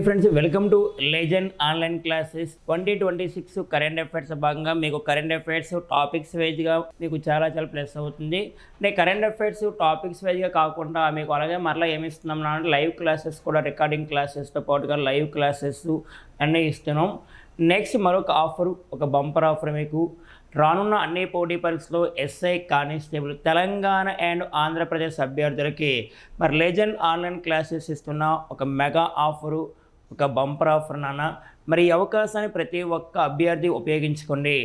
Friends, welcome to legend online classes. 2026 current affairs భాగంగా మీకు current affairs topics వైజ్గా మీకు చాలా ప్లస్ అవుతుంది. అంటే కరెంట్ అఫైర్స్ టాపిక్స్ వైజ్గా కాకుండా మీకు అలాగే మరలా ఏమి ఇస్తున్నాం అంటే లైవ్ క్లాసెస్ కూడా, రికార్డింగ్ క్లాసెస్తో పాటుగా లైవ్ క్లాసెస్ అన్నీ ఇస్తున్నాం. నెక్స్ట్ మరొక ఆఫర్, ఒక బంపర్ ఆఫర్ మీకు రానున్న అన్ని పోటీ పరీక్షలో SI constable Telangana and Andhra Pradesh అభ్యర్థులకి మరి లెజెండ్ ఆన్లైన్ క్లాసెస్ ఇస్తున్న ఒక మెగా ఆఫరు, ఒక బంపర్ ఆఫర్ నాన్న. మరి ఈ అవకాశాన్ని ప్రతి ఒక్క అభ్యర్థి ఉపయోగించుకోండి.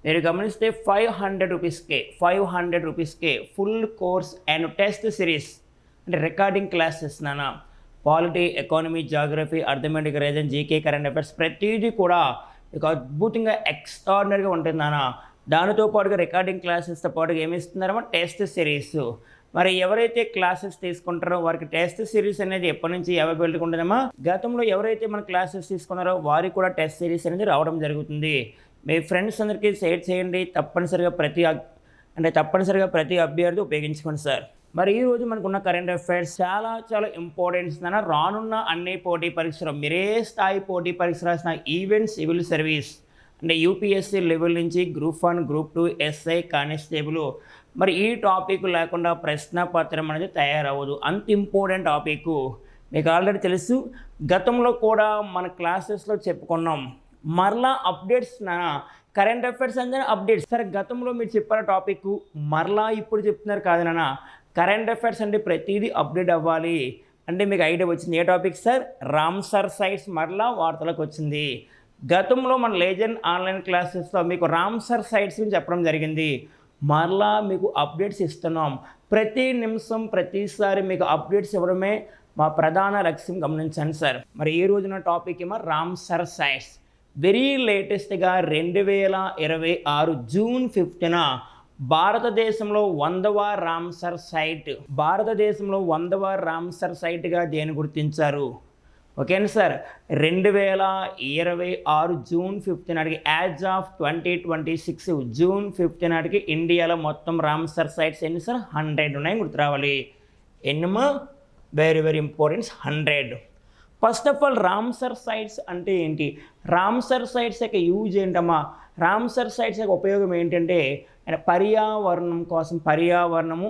మీరు గమనిస్తే 500 రూపీస్కే full course and test series అంటే రికార్డింగ్ క్లాసెస్ నాన్న. Polity, economy, geography, arithmetic, reason, GK, current affairs ప్రతిదీ కూడా మీకు అద్భుతంగా ఎక్స్ట్రాడినరీగా ఉంటుంది నాన్న. దానితో పాటుగా రికార్డింగ్ క్లాసెస్తో పాటుగా ఏమి ఇస్తున్నారో టెస్ట్ సిరీస్. మరి ఎవరైతే క్లాసెస్ తీసుకుంటారో వారికి టెస్ట్ సిరీస్ అనేది ఎప్పటి నుంచి అవైలబిలిటీ ఉంటుందమ్మా. గతంలో ఎవరైతే మన క్లాసెస్ తీసుకున్నారో వారికి కూడా టెస్ట్ సిరీస్ అనేది రావడం జరుగుతుంది. మీ ఫ్రెండ్స్ అందరికీ షేర్ చేయండి. తప్పనిసరిగా ప్రతి అభ్యర్థి ఉపయోగించుకోండి సార్. మరి ఈరోజు మనకున్న కరెంట్ అఫైర్స్ చాలా ఇంపార్టెంట్స్ అన్న. రానున్న అన్ని పోటీ పరీక్షలు మీరే స్థాయి పోటీ పరీక్ష రాసిన ఈవెంట్ సివిల్ సర్వీస్ అంటే యూపీఎస్సీ లెవెల్ నుంచి గ్రూప్ 1, గ్రూప్ 2, ఎస్ఐ, కానిస్టేబుల్ మరి ఈ టాపిక్ లేకుండా ప్రశ్న పత్రం అనేది తయారవ్వదు. అంత ఇంపార్టెంట్ టాపిక్ మీకు ఆల్రెడీ తెలుసు. గతంలో కూడా మన క్లాసెస్లో చెప్పుకున్నాం. మరలా అప్డేట్స్ నా కరెంట్ అఫైర్స్ అంటే అప్డేట్స్. సరే, గతంలో మీరు చెప్పిన టాపిక్ మరలా ఇప్పుడు చెప్తున్నారు కాదు నాన్న. కరెంట్ అఫైర్స్ అంటే ప్రతిదీ అప్డేట్ అవ్వాలి అంటే మీకు ఐడియా వచ్చింది. ఏ టాపిక్ సార్? రామ్సర్ సైట్స్ మరలా వార్తలకు వచ్చింది. గతంలో మన లెజెండ్ ఆన్లైన్ క్లాసెస్లో మీకు రామ్సర్ సైట్స్ గురించి చెప్పడం జరిగింది. మరలా మీకు అప్డేట్స్ ఇస్తున్నాం. ప్రతి నిమిషం ప్రతిసారి మీకు అప్డేట్స్ ఇవ్వడమే మా ప్రధాన లక్ష్యం, గమనించండి సార్. మరి ఈ రోజున టాపిక్ ఏమో రామ్సర్ సైట్స్. వెరీ లేటెస్ట్గా 2026 జూన్ 5న భారతదేశంలో 100వ రామ్సర్ సైట్గా దేని గుర్తించారు? ఓకేనా సార్? 2026 జూన్ 5 నాటికి, యాజ్ ఆఫ్ 2026 జూన్ 5 నాటికి ఇండియాలో మొత్తం రామ్సర్ సైట్స్ ఎన్ని సార్? 100 ఉన్నాయి. గుర్తు రావాలి. ఎన్నమ్మా? Very important, 100. First of all Ramsar sites అంటే ఏంటి? రామ్సర్ సైట్స్ యొక్క యూజ్ ఏంటమ్మా? రామ్సర్ సైట్స్ యొక్క ఉపయోగం ఏంటంటే పర్యావరణం కోసం, పర్యావరణము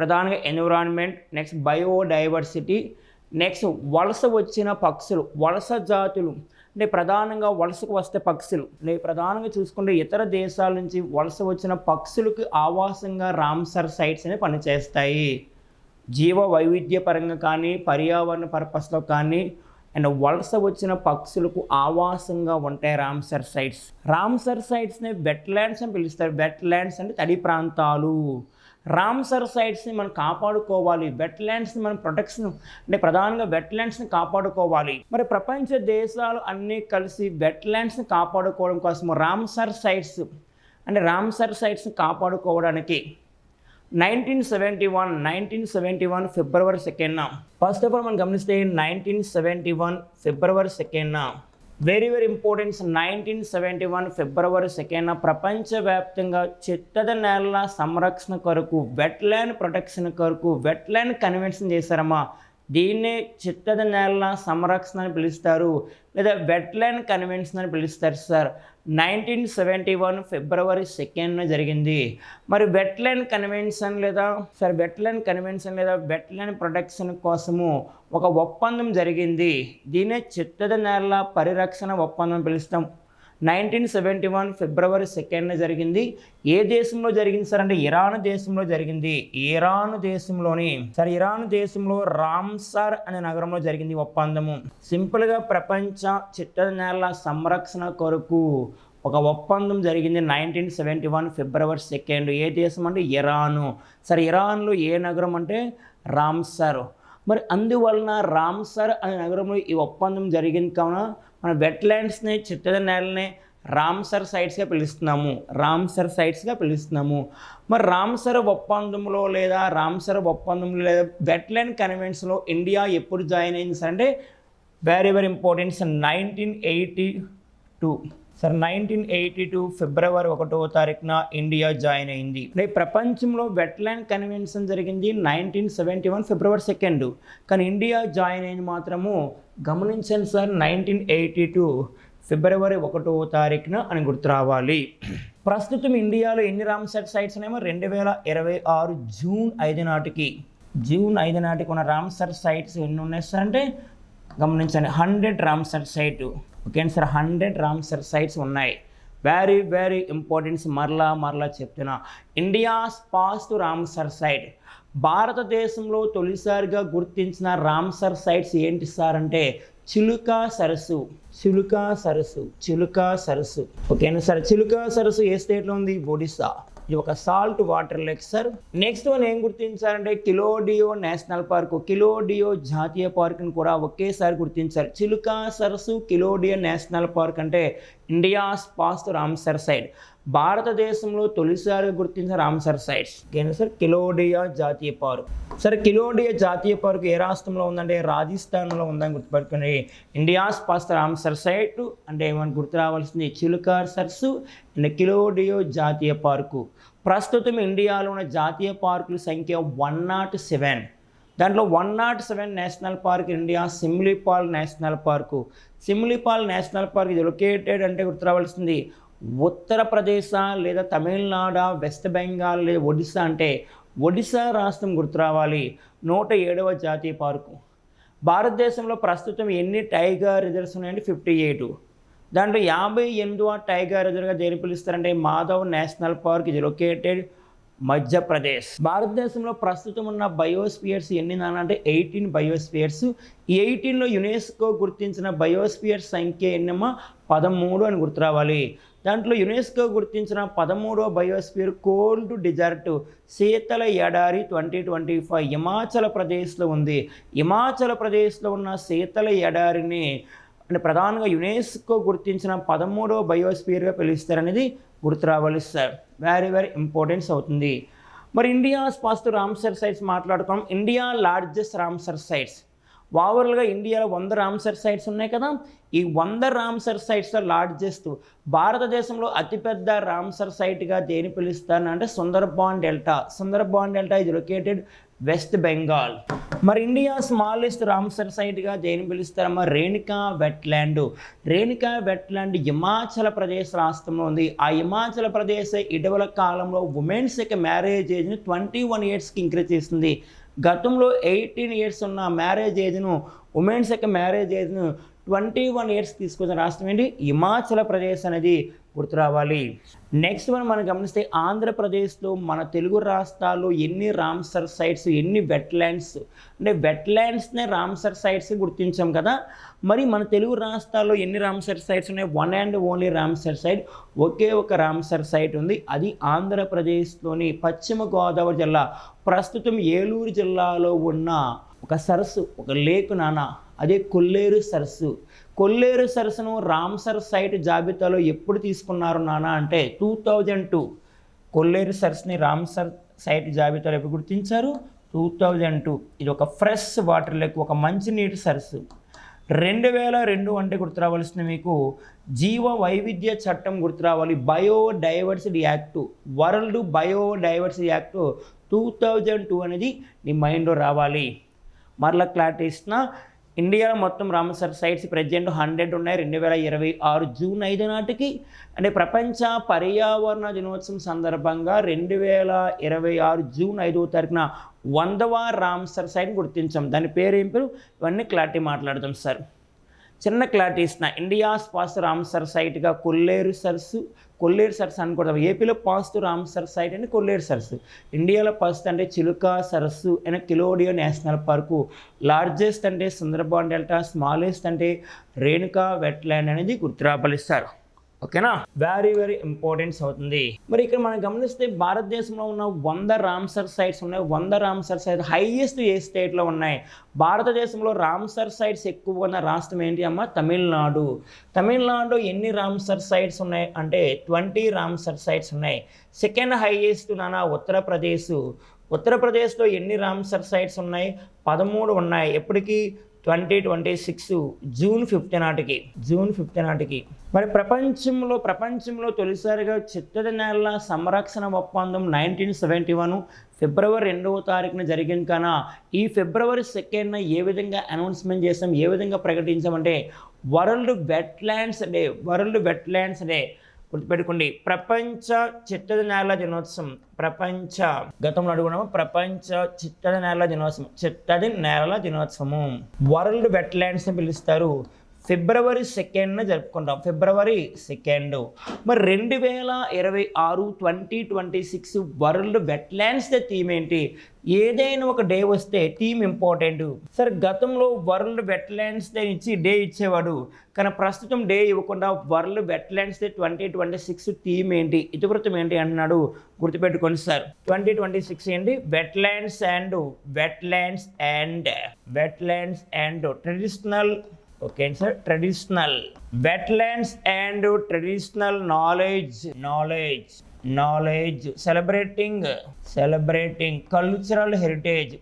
ప్రధానంగా ఎన్విరాన్మెంట్, నెక్స్ట్ బయోడైవర్సిటీ, నెక్స్ట్ వలస వచ్చిన పక్షులు, వలస జాతులు అంటే ప్రధానంగా వలసకు వస్తే పక్షులు ప్రధానంగా చూసుకుంటే ఇతర దేశాల నుంచి వలస వచ్చిన పక్షులకు ఆవాసంగా రామ్సర్ సైట్స్ అనేవి పనిచేస్తాయి. జీవ వైవిధ్య పరంగా కానీ, పర్యావరణ పర్పస్లో కానీ అండ్ వలస వచ్చిన పక్షులకు ఆవాసంగా ఉంటాయి రామ్సర్ సైట్స్. రామ్సర్ సైట్స్ని వెట్లాండ్స్ అని పిలుస్తారు. వెట్లాండ్స్ అంటే తడి ప్రాంతాలు. రామ్సర్ సైట్స్ని మనం కాపాడుకోవాలి. వెట్లాండ్స్ని మనం ప్రొటెక్షన్ అంటే ప్రధానంగా వెట్లాండ్స్ని కాపాడుకోవాలి. మరి ప్రపంచ దేశాలు అన్నీ కలిసి వెట్లాండ్స్ని కాపాడుకోవడం కోసం రామ్సర్ సైట్స్ని కాపాడుకోవడానికి 1971 ఫిబ్రవరి 2న ఫస్ట్ ఆఫ్ ఆల్ మనం గమనిస్తే 1971 ఫిబ్రవరి 2న వెరీ ఇంపార్టెంట్. 1971 ఫిబ్రవరి 2న ప్రపంచవ్యాప్తంగా చిత్తడి నేలల సంరక్షణ కొరకు, వెట్లాండ్ ప్రొటెక్షన్ కొరకు వెట్లాండ్ కన్వెన్షన్ చేశారమ్మా. దీన్నే చిత్తడి నేలల సంరక్షణ అని పిలుస్తారు, లేదా వెట్లాండ్ కన్వెన్షన్ అని పిలుస్తారు సార్. 1971 ఫిబ్రవరి 2న జరిగింది. మరి వెట్లాండ్ కన్వెన్షన్ లేదా వెట్లాండ్ ప్రొటెక్షన్ కోసము ఒక ఒప్పందం జరిగింది. దీన్నే చిత్తడి నేలల పరిరక్షణ ఒప్పందం పిలుస్తాం. 1971 ఫిబ్రవరి 2న జరిగింది. ఏ దేశంలో జరిగింది సార్ అంటే ఇరాన్ దేశంలో జరిగింది. ఇరాన్ దేశంలో రామ్సర్ అనే నగరంలో జరిగింది ఒప్పందము. సింపుల్గా ప్రపంచ చిత్తడి నేలల సంరక్షణ కొరకు ఒక ఒప్పందం జరిగింది 1971 ఫిబ్రవరి 2. ఏ దేశం అంటే ఇరాను. సరే, ఇరాన్లో ఏ నగరం అంటే రామ్సర్. మరి అందువలన రామ్సర్ అనే నగరంలో ఈ ఒప్పందం జరిగింది కావున మన వెట్లాండ్స్ని, చిత్తడి నేలని రామ్సర్ సైట్స్గా పిలుస్తున్నాము. మరి రామ్సర్ ఒప్పందంలో లేదా వెట్లాండ్ కన్వెన్షన్లో ఇండియా ఎప్పుడు జాయిన్ అయింది సార్ అంటే వెరీ ఇంపార్టెంట్, 1982. సార్ 1982 ఫిబ్రవరి 1వ తారీఖున ఇండియా జాయిన్ అయింది. ప్రపంచంలో వెట్లాండ్ కన్వెన్షన్ జరిగింది 1971 ఫిబ్రవరి 2. కానీ ఇండియా జాయిన్ అయింది మాత్రము గమనించండి సార్ 1982 ఫిబ్రవరి 1వ తారీఖున అని గుర్తు రావాలి. ప్రస్తుతం ఇండియాలో ఎన్ని రామ్సర్ సైట్స్ ఉన్నాయేమో 2026 జూన్ 5 నాటికి ఉన్న రామ్సర్ సైట్స్ ఎన్ని ఉన్నాయి సార్ అంటే గమనించండి 100 Ramsar site. Okay sir 100 Ramsar sites ఉన్నాయి. వెరీ వెరీ ఇంపార్టెన్స్ మరలా చెప్తున్నా. ఇండియాస్ ఫస్ట్ రామ్సర్ సైట్, భారతదేశంలో తొలిసారిగా గుర్తించిన రామ్సర్ సైట్స్ ఏంటి సార్ అంటే చిలుకా సరస్సు. ఓకేనా సార్, చిలుకా సరస్సు ఏ స్టేట్లో ఉంది? ఒడిస్సా. ఇది ఒక salt water lake sir. Next one ఏం గుర్తించారంటే కిలోడియో నేషనల్ పార్క్, కిలోడియో జాతీయ పార్క్ని కూడా ఒకేసారి గుర్తించారు. చిలుకా సరస్సు, కిలోడియో నేషనల్ పార్క్ అంటే ఇండియాస్ ఫస్ట్ రామ్సర్ సైట్, భారతదేశంలో తొలిసారిగా గుర్తించిన రామ్సర్ సైట్స్. ఓకేనా సార్, కిలోడియో జాతీయ పార్క్. సరే, కిలోడియో జాతీయ పార్క్ ఏ రాష్ట్రంలో ఉందంటే రాజస్థాన్లో ఉందని గుర్తుపెట్టుకుని ఇండియాస్ ఫస్ట్ రామ్సర్ సైట్ అంటే ఏమని గుర్తు రావాల్సింది చిలుకా సరస్సు అండ్ కిలోడియో జాతీయ పార్కు. ప్రస్తుతం ఇండియాలో ఉన్న జాతీయ పార్కుల సంఖ్య 107. దాంట్లో 107 national park India Simlipal national park. Simlipal national park ఇది లొకేటెడ్ అంటే గుర్తు రావాల్సింది ఉత్తరప్రదేశ్ లేదా తమిళనాడు, వెస్ట్ బెంగాల్ లేదా ఒడిస్సా అంటే ఒడిస్సా రాష్ట్రం గుర్తు రావాలి. 107వ జాతీయ పార్కు. భారతదేశంలో ప్రస్తుతం ఎన్ని టైగర్ రిజర్వ్స్ ఉన్నాయంటే 58. దాంట్లో 58వ టైగర్ రిజర్వ్గా దేని పిలుస్తారంటే మాధవ్ నేషనల్ పార్క్, ఇది లొకేటెడ్ మధ్యప్రదేశ్. భారతదేశంలో ప్రస్తుతం ఉన్న బయోస్పియర్స్ ఎన్ని అంటే 18 బయోస్పియర్స్. ఈ 18లో యునెస్కో గుర్తించిన బయోస్పియర్ సంఖ్య ఎన్నమ్మా 13 అని గుర్తు రావాలి. దాంట్లో యునెస్కో గుర్తించిన 13వ బయోస్పియర్ కోల్డ్ డిజర్ట్ శీతల ఎడారి 2025 హిమాచల్ ప్రదేశ్లో ఉంది. హిమాచల్ ప్రదేశ్లో ఉన్న శీతల ఎడారిని అంటే ప్రధానంగా యునెస్కో గుర్తించిన 13వ బయోస్పియర్గా పిలుస్తారనేది గుర్తు రావాలి సార్. వెరీ వెరీ ఇంపార్టెన్స్ అవుతుంది. మరి ఇండియాస్ ఫస్ట్ రామ్సర్ సైట్స్ మాట్లాడుకున్నాం. India largest Ramsar sites. ఓవరాల్గా ఇండియాలో 100 రామ్సర్ సైట్స్ ఉన్నాయి కదా. ఈ 100 రామ్సర్ సైట్స్లో లార్జెస్ట్ భారతదేశంలో అతిపెద్ద రామ్సర్ సైట్గా దేని పిలుస్తారంటే సుందర్బాన్ డెల్టా ఇది లొకేటెడ్ వెస్ట్ బెంగాల్. మరి ఇండియా స్మాలెస్ట్ రామ్సర్ సైట్గా దేని పిలుస్తారమ్మా రేణుకా వెట్లాండ్ హిమాచల్ ప్రదేశ్ రాష్ట్రంలో ఉంది. ఆ హిమాచల్ ప్రదేశ్ ఇటీవల కాలంలో ఉమెన్స్ యొక్క మ్యారేజ్ ఏజ్ని 21 ఇయర్స్కి ఇంక్రీజ్ చేస్తుంది. గతంలో 18 ఇయర్స్ ఉన్న మ్యారేజ్ ఏజ్ను ఉమెన్స్ యొక్క మ్యారేజ్ ఏజ్ను 21 ఇయర్స్ తీసుకొచ్చిన రాష్ట్రం ఏంటి హిమాచల్ ప్రదేశ్ అనేది గుర్తు రావాలి. నెక్స్ట్ మనం గమనిస్తే ఆంధ్రప్రదేశ్లో మన తెలుగు రాష్ట్రాల్లో ఎన్ని రామ్సర్ సైట్స్, ఎన్ని వెట్లాండ్స్ అంటే వెట్లాండ్స్నే రామ్సర్ సైట్స్ గుర్తించాం కదా. మరి మన తెలుగు రాష్ట్రాల్లో ఎన్ని రామ్సర్ సైట్స్ ఉన్నాయి? One and only Ramsar site, ఒకే ఒక రామ్సర్ సైట్ ఉంది. అది ఆంధ్రప్రదేశ్లోని పశ్చిమ గోదావరి జిల్లా, ప్రస్తుతం ఏలూరు జిల్లాలో ఉన్న ఒక సరస్సు, ఒక లేక్ అదే కొల్లేరు సరస్సును రామ్సర్ సైట్ జాబితాలో ఎప్పుడు తీసుకున్నారు అంటే 2002. కొల్లేరు సరస్సుని రామ్సర్ సైట్ జాబితాలో ఎప్పుడు గుర్తించారు? 2002. ఇది ఒక ఫ్రెష్ వాటర్ లేక్, ఒక మంచినీటి సరస్సు. 2002 అంటే గుర్తు రావాల్సింది మీకు జీవ వైవిధ్య చట్టం గుర్తు రావాలి. Biodiversity act, world biodiversity act 2002 అనేది నీ మైండ్లో రావాలి. మరలా క్లారిటీ ఇస్తున్నా. ఇండియాలో మొత్తం రామ్సర్ సైట్స్ ప్రజెంట్ 100 ఉన్నాయి 2026 జూన్ 5 నాటికి. అంటే ప్రపంచ పర్యావరణ దినోత్సవం సందర్భంగా 2026 జూన్ 5వ తారీఖున 100వ రామ్సర్ సైట్ గుర్తించాం. దాని పేరు ఏం పేరు ఇవన్నీ క్లారిటీ మాట్లాడదాం సార్. చిన్న క్లారిటీ ఇస్తున్నా. ఇండియాస్ ఫస్ట్ రామ్సర్ సైట్గా కొల్లేరు సరస్సు అనుకుంటాం. ఏపీలో ఫస్ట్ రామ్సర్ సైట్ అంటే కొల్లేరు సరస్సు. ఇండియాలో ఫస్ట్ అంటే చిలుకా సరస్సు అండ్ కిలోడియో నేషనల్ పార్కు. లార్జెస్ట్ అంటే సుందర్బాన్ డెల్టా, స్మాలెస్ట్ అంటే రేణుకా వెట్లాండ్ అనేది గుర్తురాపలిస్తారు. ఓకేనా, వెరీ వెరీ ఇంపార్టెన్స్ అవుతుంది. మరి ఇక్కడ మనం గమనిస్తే భారతదేశంలో ఉన్న 100 రామ్సర్ సైట్స్ ఉన్నాయి. 100 రామ్సర్ సైట్స్ హైయెస్ట్ ఏ స్టేట్లో ఉన్నాయి? భారతదేశంలో రామ్సర్ సైట్స్ ఎక్కువ ఉన్న రాష్ట్రం ఏంటి అమ్మ? తమిళనాడులో ఎన్ని రామ్సర్ సైట్స్ ఉన్నాయి అంటే 20 రామ్సర్ సైట్స్ ఉన్నాయి. సెకండ్ హైయెస్ట్ ఉత్తరప్రదేశ్లో ఎన్ని రామ్సర్ సైట్స్ ఉన్నాయి? 13 ఉన్నాయి. ఎప్పటికీ 2026 జూన్ 5 నాటికి మరి ప్రపంచంలో తొలిసారిగా చిత్తడి నేలల సంరక్షణ ఒప్పందం 1971 ఫిబ్రవరి 2వ తారీఖున జరిగింది. కానీ ఈ ఫిబ్రవరి 2న ఏ విధంగా అనౌన్స్మెంట్ చేసాం, ఏ విధంగా ప్రకటించామంటే వరల్డ్ వెట్లాండ్స్ డే. గుర్తుపెట్టుకోండి, ప్రపంచ చిత్తడి నేలల దినోత్సవం. గతంలో అడుగున్నాము ప్రపంచ చిత్తడి నేలల దినోత్సవము వరల్డ్ వెట్లాండ్స్ అని పిలుస్తారు. ఫిబ్రవరి 2న జరుపుకుంటాం. ఫిబ్రవరి 2. మరి 2026 2026 వరల్డ్ వెట్లాండ్స్ డే థీమ్ ఏంటి? ఏదైనా ఒక డే వస్తే థీమ్ ఇంపార్టెంట్. సరే, గతంలో వరల్డ్ వెట్లాండ్స్ డే డే ఇచ్చేవాడు, కానీ ప్రస్తుతం డే ఇవ్వకుండా వరల్డ్ వెట్లాండ్స్ డే 2026 థీమ్ ఏంటి, ఇతివృత్తం ఏంటి అంటున్నాడు. గుర్తుపెట్టుకోండి సార్, 2026 ఏంటి? Wetlands and traditional. Okay sir, traditional wetlands and traditional knowledge celebrating cultural heritage.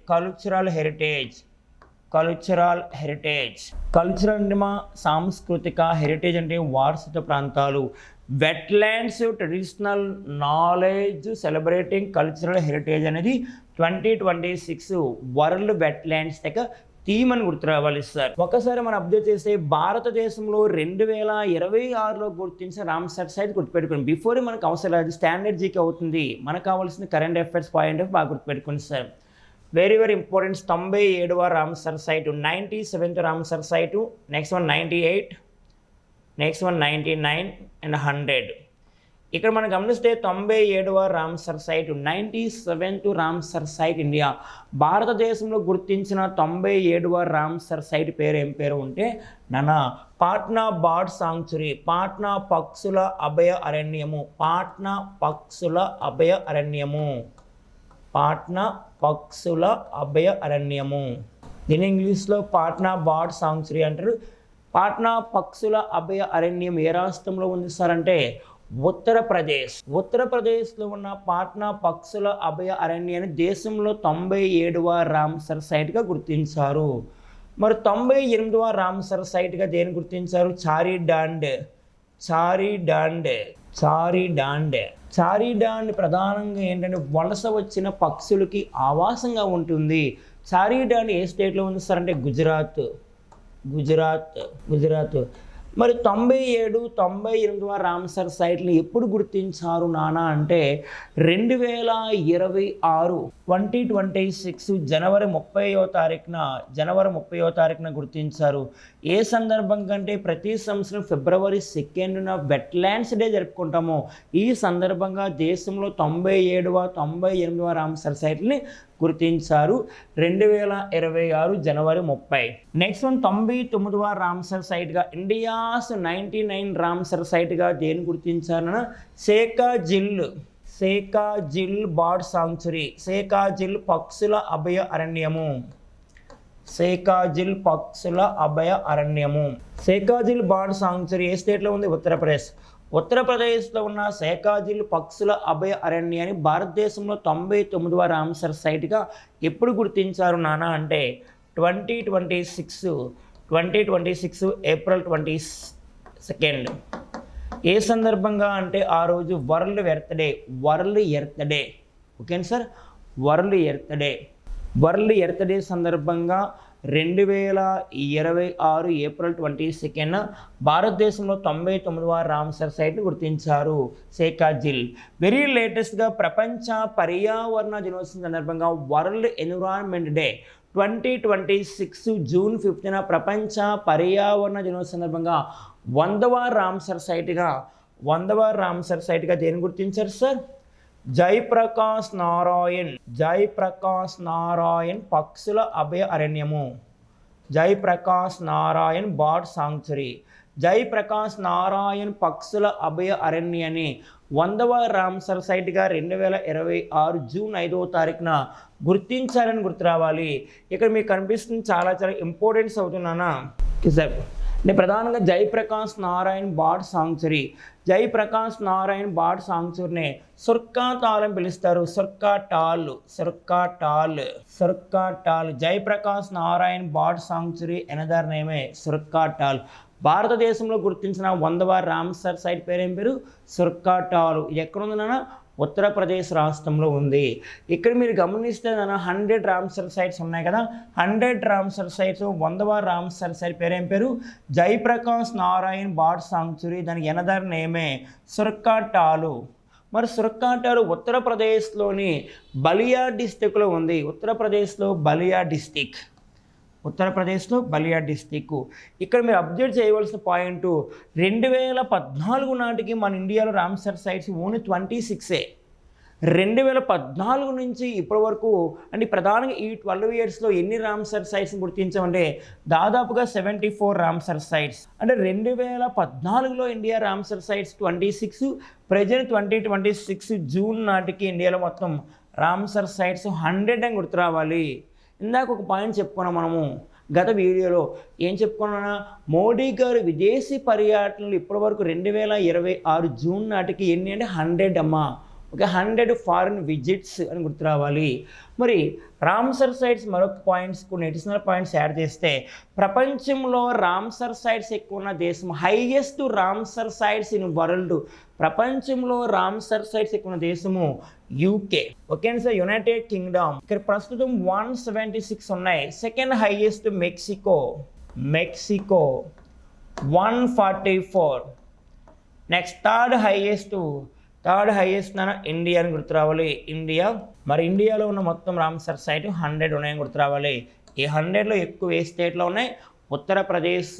Cultural అంటే మా సాంస్కృతిక, హెరిటేజ్ అంటే వారసత్వ ప్రాంతాలు. Wetlands, traditional knowledge, celebrating cultural heritage అనేది 2026 వరల్డ్ వెట్లాండ్స్ దగ్గర థీమ్ అని గుర్తు రావాలి సార్. ఒకసారి మనం అబ్జర్వ్ చేస్తే భారతదేశంలో 2026లో గుర్తించిన రామ్సర్ సైట్ గుర్తుపెట్టుకోండి. బిఫోర్ మనకు అవసరం లేదు, స్టాండర్డ్ జీకే అవుతుంది. మనకు కావాల్సిన కరెంట్ అఫైర్స్ పాయింట్ ఆఫ్ బాగా గుర్తుపెట్టుకోండి సార్. Very important. 97వ Ramsar site, 97th Ramsar site, next one 98, next one 99 and 100. ఇక్కడ మనం గమనిస్తే 97వ Ramsar site, 97th Ramsar site India. భారతదేశంలో గుర్తించిన 97వ రామ్సర్ సైట్ ఏం పేరు ఉంటే పాట్నా బర్డ్ సాంక్చురీ, పాట్నా పక్షుల అభయ అరణ్యము. దీని ఇంగ్లీష్లో పాట్నా బర్డ్ సాంక్చురీ అంటారు. పాట్నా పక్షుల అభయ అరణ్యం ఏ రాష్ట్రంలో ఉంది సార్ అంటే ఉత్తరప్రదేశ్లో ఉన్న పాట్నా పక్షుల అభయ అరణ్యాన్ని దేశంలో 97వ రామ్సర్ సైట్గా గుర్తించారు. మరి 98వ రామ్సర్ సైట్గా దేని గుర్తించారు? చారీడాండ్ ప్రధానంగా ఏంటంటే వలస వచ్చిన పక్షులకి ఆవాసంగా ఉంటుంది. చారీడాండ్ ఏ స్టేట్లో ఉంది సార్ అంటే గుజరాత్. మరి 97, 98వ రామ్సర్ సైట్ని ఎప్పుడు గుర్తించారు నానా అంటే 2026 2026 జనవరి 30వ తారీఖున గుర్తించారు. ఏ సందర్భంగా అంటే ప్రతి సంవత్సరం ఫిబ్రవరి 2న వెట్లాండ్స్ డే జరుపుకుంటాము. ఈ సందర్భంగా దేశంలో 97వ 98వ రామ్సర్ సైట్ని గుర్తించారు 2026 జనవరి 30. నెక్స్ట్ వన్ 99వ రామ్సర్ సైట్గా ఇండియాస్ 99 రామ్సర్ సైట్గా దేని గుర్తించారన్న సేకాజిల్ బర్డ్ సాంక్చురీ, సేకాజిల్ పక్షుల అభయ అరణ్యము. సేకాజిల్ బర్డ్ సాంక్చురీ ఏ స్టేట్లో ఉంది? ఉత్తరప్రదేశ్లో ఉన్న సేకాజిల్ పక్షుల అభయ అరణ్యాన్ని భారతదేశంలో 99వ రామ్సర్ సైట్గా ఎప్పుడు గుర్తించారు నానా అంటే 2026 ఏప్రిల్ 22. ఏ సందర్భంగా అంటే ఆ రోజు వరల్డ్ ఎర్త్ డే. ఓకేనా సార్, వరల్డ్ ఎర్త్ డే సందర్భంగా 2026 ఏప్రిల్ 22 భారతదేశంలో 99వ రామ్సర్ సైట్ని గుర్తించారు సేకాజిల్. వెరీ లేటెస్ట్గా ప్రపంచ పర్యావరణ దినోత్సవం సందర్భంగా వరల్డ్ ఎన్విరాన్మెంట్ డే 2026 జూన్ 5న ప్రపంచ పర్యావరణ దినోత్సవం సందర్భంగా 100వ రామ్సర్ సైట్గా దేని గుర్తించారు సార్? జయప్రకాష్ నారాయణ్ పక్షుల అభయ అరణ్యము. Jayaprakash Narayan bird sanctuary. జయప్రకాష్ నారాయణ్ పక్షుల అభయ అరణ్యాన్ని 100వ రామ్సర్ సైట్గా 2026 జూన్ 5వ తారీఖున గుర్తించారని గుర్తు రావాలి. ఇక్కడ మీకు కనిపిస్తుంది చాలా ఇంపార్టెన్స్ అవుతున్నానా సార్. అంటే ప్రధానంగా Jayaprakash Narayan bird sanctuary, Jayaprakash Narayan bird సాంక్చురీని సుర్కాటాల్ అని పిలుస్తారు. Surkatal Jayaprakash Narayan bird sanctuary another నేమే సుర్కాటాల్. భారతదేశంలో గుర్తించిన 100వ రామ్సర్ సైట్ పేరేం పేరు? సుర్కాటాల్. ఎక్కడుంది నాన్న? ఉత్తరప్రదేశ్ రాష్ట్రంలో ఉంది. ఇక్కడ మీరు గమనిస్తే 100 రామ్సర్ సైట్స్ ఉన్నాయి కదా, 100 రామ్సర్ సైట్స్ 100వ రామ్సర్ సైట్ పేరేం పేరు? Jayaprakash Narayan bird sanctuary. దానికి ఎనదర్ నేమే సుర్కాటాలు. మరి సుర్కాటాలు ఉత్తరప్రదేశ్లోని బలియా డిస్టిక్లో ఉంది. ఉత్తరప్రదేశ్లో బలియా డిస్టిక్. ఇక్కడ మీరు అబ్జర్వ్ చేయవలసిన పాయింట్, 2014 నాటికి మన ఇండియాలో రామ్సర్ సైట్స్ ఓన్లీ 26. 2014 నుంచి ఇప్పటి వరకు అంటే ప్రధానంగా ఈ 12 ఇయర్స్లో ఎన్ని రామ్సర్ సైట్స్ని గుర్తించామంటే దాదాపుగా 74 రామ్సర్ సైట్స్. అంటే 2014లో India Ramsar sites 26, present 2026 June నాటికి ఇండియాలో మొత్తం రామ్సర్ సైట్స్ 100 అని గుర్తు రావాలి. ఇందాక ఒక పాయింట్ చెప్పుకున్నాం మనము గత వీడియోలో. ఏం చెప్పుకున్నా? మోడీ గారు విదేశీ పర్యటనలు ఇప్పటివరకు 2026 జూన్ నాటికి ఎన్ని అంటే 100 అమ్మా. ఓకే, 100 ఫారిన్ విజిట్స్ అని గుర్తు రావాలి. మరి రామ్సర్ సైట్స్ మరొక పాయింట్స్ కొన్ని అడిషనల్ పాయింట్స్ యాడ్ చేస్తే, ప్రపంచంలో రామ్సర్ సైట్స్ ఎక్కువ ఉన్న దేశం, highest Ramsar sites in world, ప్రపంచంలో రామ్సర్ సైట్స్ ఎక్కువ ఉన్న దేశము UK. Okay sir, United Kingdom. ఇక్కడ ప్రస్తుతం 176 ఉన్నాయి. Second highest Mexico 144. Next third highest నాన్న ఇండియా అని గుర్తు రావాలి. ఇండియా. మరి ఇండియాలో ఉన్న మొత్తం రామ్సర్ సైట్ 100 ఉన్నాయని గుర్తు రావాలి. ఈ 100లో ఎక్కువ ఏ స్టేట్లో ఉన్నాయి? Uttar Pradesh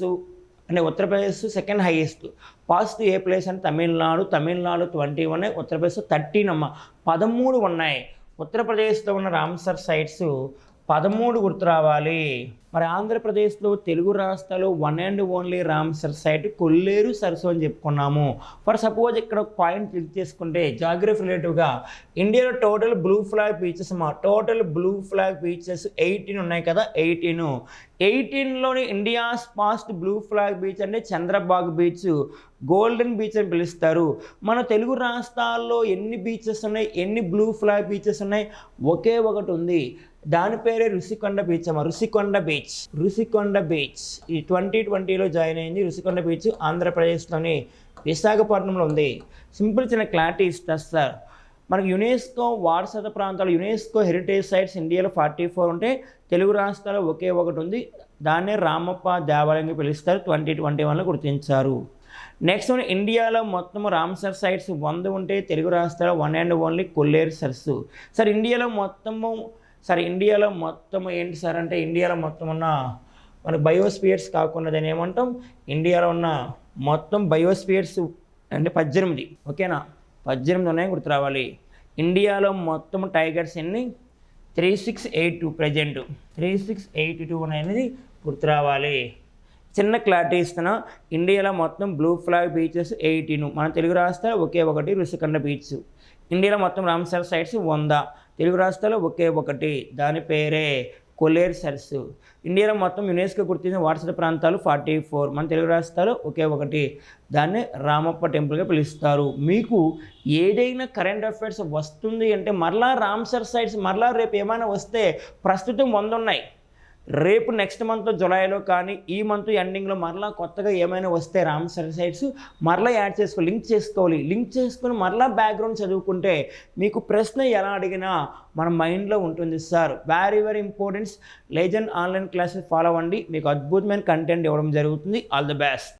second highest. ఫస్ట్ ఏ ప్లేస్ అంటే తమిళనాడు 20 ఉన్నాయి. ఉత్తరప్రదేశ్ 13 అమ్మ, 13 ఉన్నాయి. ఉత్తరప్రదేశ్లో ఉన్న రామ్సర్ సైట్స్ 13 గుర్తు రావాలి. మరి ఆంధ్రప్రదేశ్లో తెలుగు రాష్ట్రాలు one and only Ramsar site Kolleru సరస్సు అని చెప్పుకున్నాము. ఫర్ సపోజ్ ఇక్కడ ఒక పాయింట్ క్లిక్ చేసుకుంటే జాగ్రఫీ రిలేటివ్గా ఇండియాలో టోటల్ బ్లూ ఫ్లాగ్ బీచెస్ 18 ఉన్నాయి కదా. 18లోని India's first blue flag beach అంటే చంద్రబాగ్ బీచ్, గోల్డెన్ బీచ్ అని పిలుస్తారు. మన తెలుగు రాష్ట్రాల్లో ఎన్ని బీచెస్ ఉన్నాయి, ఎన్ని బ్లూ ఫ్లాగ్ బీచెస్ ఉన్నాయి? ఒకే ఒకటి ఉంది. దాని పేరే రుషికొండ బీచ్ అమ్మ. రుషికొండ బీచ్ ఈ 2020లో జాయిన్ అయింది. రుషికొండ బీచ్ ఆంధ్రప్రదేశ్లోని విశాఖపట్నంలో ఉంది. సింపుల్ చిన్న క్లారిటీ ఇస్తారు సార్. మనకు యునెస్కో వారసత్వ ప్రాంతాలు, యునెస్కో హెరిటేజ్ సైట్స్ ఇండియాలో 44 ఉంటే తెలుగు రాష్ట్రాల్లో ఒకే ఒకటి ఉంది. దాన్నే రామప్ప దేవాలయంగా పిలుస్తారు. 2021లో గుర్తించారు. నెక్స్ట్ ఇండియాలో మొత్తం రామ్సర్ సైట్స్ 100 ఉంటే తెలుగు రాష్ట్రాల్లో వన్ అండ్ ఓన్లీ కొల్లేరు సరస్సు. సార్ ఇండియాలో మొత్తం ఏంటి సార్ అంటే, ఇండియాలో మొత్తం ఉన్న మన బయోస్పియర్స్ కాకుండా దాన్ని ఏమంటాం? ఇండియాలో ఉన్న మొత్తం బయోస్పియర్స్ అంటే 18. ఓకేనా, 18 ఉన్నాయని గుర్తు రావాలి. ఇండియాలో మొత్తం టైగర్స్ ఎన్ని? 3682. ప్రజెంట్ 3682 అనేది గుర్తు రావాలి. చిన్న క్లారిటీ ఇస్తున్నా. ఇండియాలో మొత్తం బ్లూ ఫ్లాగ్ బీచెస్ 18. మన తెలుగు రాష్ట్రాలు ఒకే ఒకటి రుషికొండ బీచ్. ఇండియాలో మొత్తం రామ్సర్ సైట్స్ 100, తెలుగు రాష్ట్రాల్లో ఒకే ఒకటి, దాని పేరే కొల్లేరు సరస్సు. ఇండియాలో మొత్తం యునెస్కో గుర్తించిన వారసత్వ ప్రాంతాలు 44, మన తెలుగు రాష్ట్రాలు ఒకే ఒకటి, దాన్ని రామప్ప టెంపుల్గా పిలుస్తారు. మీకు ఏదైనా కరెంట్ అఫైర్స్ వస్తుంది అంటే మరలా రామ్సర్ సైట్స్ మరలా రేపు ఏమైనా వస్తే, ప్రస్తుతం 100 ఉన్నాయి. రేపు నెక్స్ట్ మంత్ జులైలో కానీ ఈ మంత్ ఎండింగ్లో మరలా కొత్తగా ఏమైనా వస్తే రామ్సర్ సైట్స్ మరలా యాడ్ చేసుకోవాలి. లింక్ చేసుకొని మరలా బ్యాక్గ్రౌండ్ చదువుకుంటే మీకు ప్రశ్న ఎలా అడిగినా మన మైండ్లో ఉంటుంది sir. Very important. Legend online classes follow అవ్వండి. మీకు అద్భుతమైన కంటెంట్ ఇవ్వడం జరుగుతుంది. All the best.